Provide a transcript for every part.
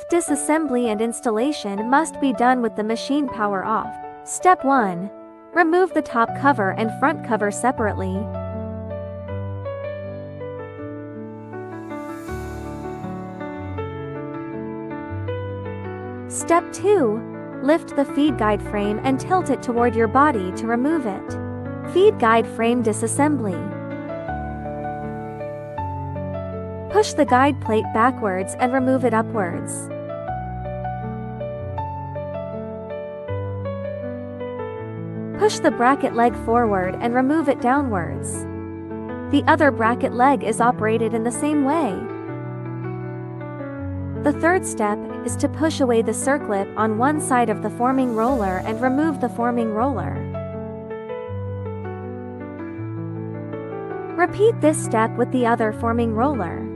Both disassembly and installation must be done with the machine power off. Step 1. Remove the top cover and front cover separately. Step 2. Lift the feed guide frame and tilt it toward your body to remove it. Feed guide frame disassembly. Push the guide plate backwards and remove it upwards. Push the bracket leg forward and remove it downwards. The other bracket leg is operated in the same way. The third step is to push away the circlip on one side of the forming roller and remove the forming roller. Repeat this step with the other forming roller.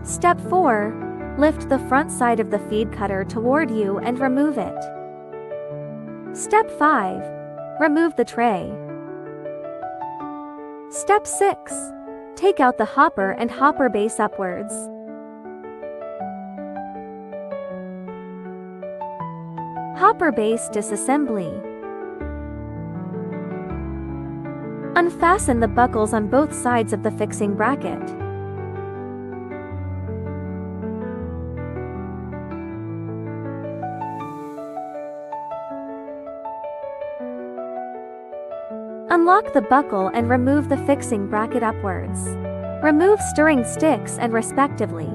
Step 4. Lift the front side of the feed cutter toward you and remove it. Step 5. Remove the tray. Step 6. Take out the hopper and hopper base upwards. Hopper base disassembly. Unfasten the buckles on both sides of the fixing bracket. Unlock the buckle and remove the fixing bracket upwards. Remove stirring sticks and respectively.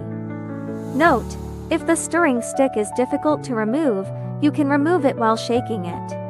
Note, if the stirring stick is difficult to remove, you can remove it while shaking it.